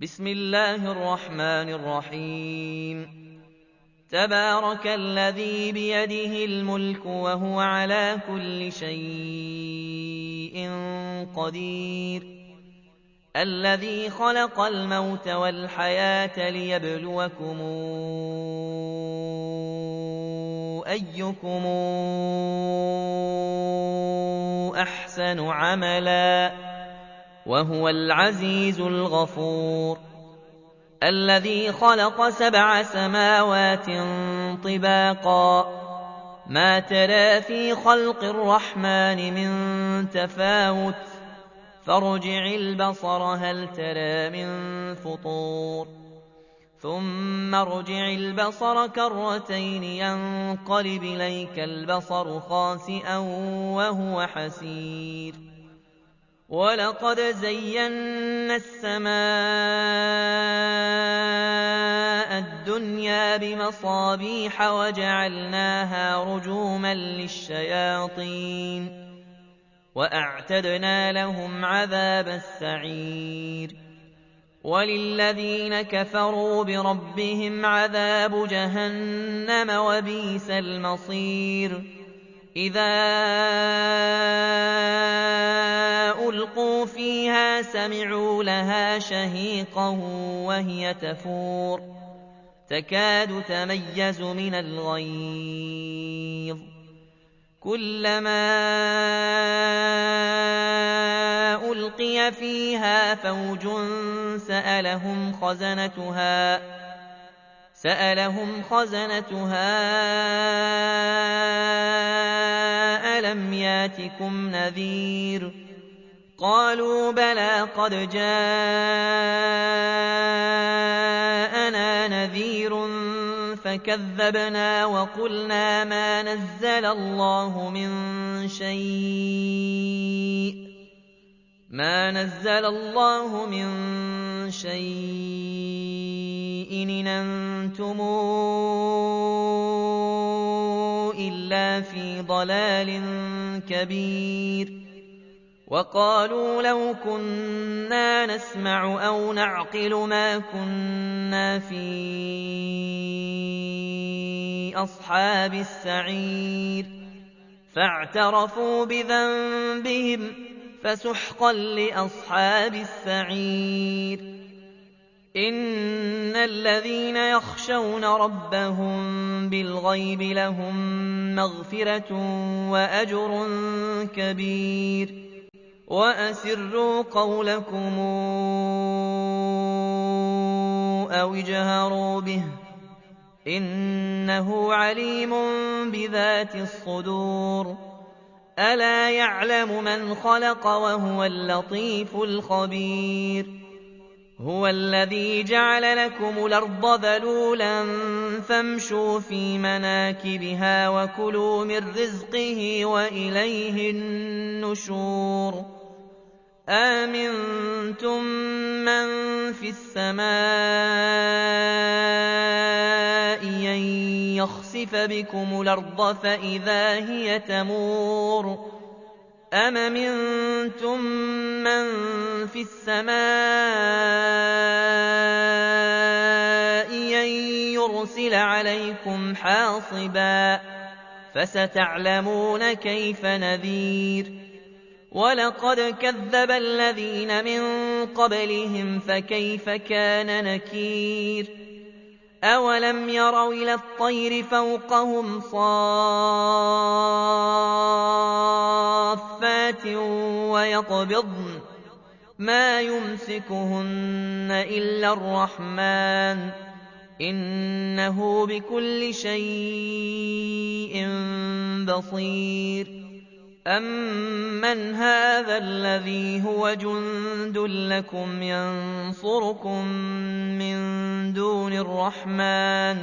بسم الله الرحمن الرحيم. تبارك الذي بيده الملك وهو على كل شيء قدير، الذي خلق الموت والحياة ليبلوكم أيكم أحسن عملا وهو العزيز الغفور، الذي خلق 7 سماوات طباقا، ما ترى في خلق الرحمن من تفاوت، فارجع البصر هل ترى من فطور، ثم ارجع البصر كرتين ينقلب إليك البصر خاسئا وهو حسير. ولقد زينا السماء الدنيا بمصابيح وجعلناها رجوما للشياطين وأعتدنا لهم عذاب السعير. وللذين كفروا بربهم عذاب جهنم وبئس المصير. إذا ألقوا فيها سمعوا لها شهيقا وهي تفور، تكاد تميز من الغيظ، كلما ألقي فيها فوج سألهم خزنتها ألم ياتكم نذير؟ قالوا بلى قد جاءنا نذير فكذبنا وقلنا ما نزل الله من شيء إن أنتم إلا في ضلال كبير. وقالوا لو كنا نسمع أو نعقل ما كنا في أصحاب السعير. فاعترفوا بذنبهم فسحقا لأصحاب السعير. إن الذين يخشون ربهم بالغيب لهم مغفرة وأجر كبير. وأسروا قولكم أو اجهروا به إنه عليم بذات الصدور. ألا يعلم من خلق وهو اللطيف الخبير. هو الذي جعل لكم الأرض ذلولا فامشوا في مناكبها وكلوا من رزقه وإليه النشور. آمنتم من في السماء أن يخسف بكم الأرض فإذا هي تمور. أم أمنتم من في السماء أن يرسل عليكم حاصبا فستعلمون كيف نذير. ولقد كذب الذين من قبلهم فكيف كان نكير. أولم يروا إلى الطير فوقهم صافات ويقبضن ما يمسكهن إلا الرحمن إنه بكل شيء بصير. أمن هذا الذي هو جند لكم ينصركم من دون الرحمن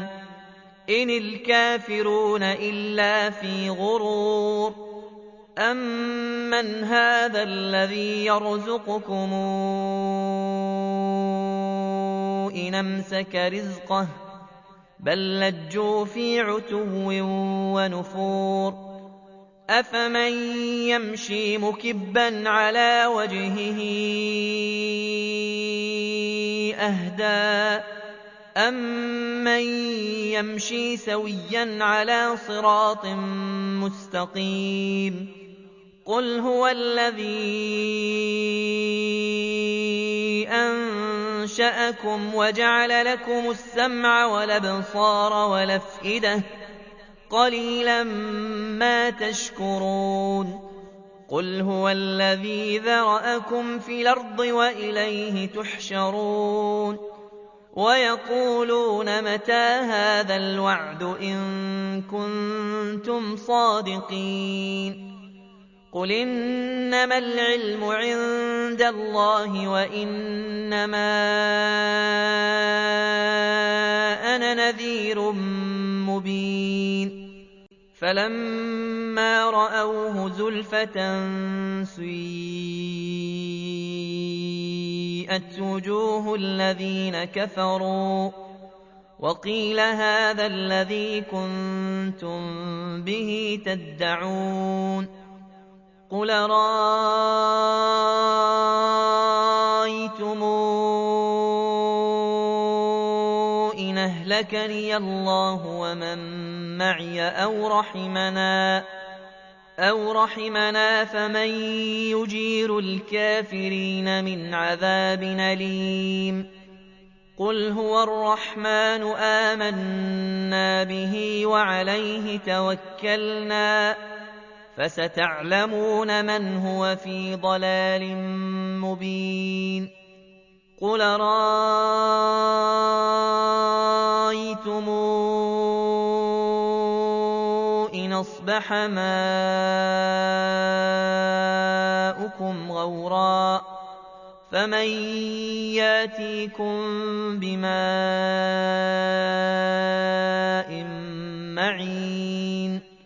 إن الكافرون إلا في غرور. أمن هذا الذي يرزقكم إن أمسك رزقه بل لجوا في عتو ونفور. أفمن يمشي مكبا على وجهه أهدى أَمَّن يَمْشِي سَوِيًّا عَلَىٰ صِرَاطٍ مُّسْتَقِيمٍ قُلْ هُوَ الَّذِي أَنشَأَكُمْ وَجَعَلَ لَكُمُ السَّمْعَ وَالْأَبْصَارَ وَالْأَفْئِدَةَ قَلِيلًا مَّا تَشْكُرُونَ قُلْ هُوَ الَّذِي ذَرَأَكُمْ فِي الْأَرْضِ وَإِلَيْهِ تُحْشَرُونَ وَيَقُولُونَ مَتَىٰ هَٰذَا الْوَعْدُ إِن كُنتُمْ صَادِقِينَ قُلْ إِنَّمَا الْعِلْمُ عِندَ اللَّهِ وَإِنَّمَا أَنَا نَذِيرٌ مُّبِينٌ فَلَمَّا رَأَوْهُ زُلْفَةً سِيئَتْ وُجُوهُ الَّذِينَ كَفَرُوا وَقِيلَ هَٰذَا الَّذِي كُنتُم بِهِ تَدَّعُونَ قُلْ أَرَأَيْتُمْ إِنْ أَهْلَكَنِيَ اللَّهُ وَمَن مَّعِيَ أَوْ رَحِمَنَا فَمَن يُجِيرُ الْكَافِرِينَ مِنْ عَذَابٍ أَلِيمٍ قُلْ هُوَ الرَّحْمَٰنُ آمَنَّا بِهِ وَعَلَيْهِ تَوَكَّلْنَا فَسَتَعْلَمُونَ مَنْ هُوَ فِي ضَلَالٍ مُّبِينٍ قُلْ أَرَأَيْتُمْ إِنْ أَصْبَحَ مَاؤُكُمْ غَوْرًا فَمَن يَأْتِيكُم بِمَاءٍ مَّعِينٍ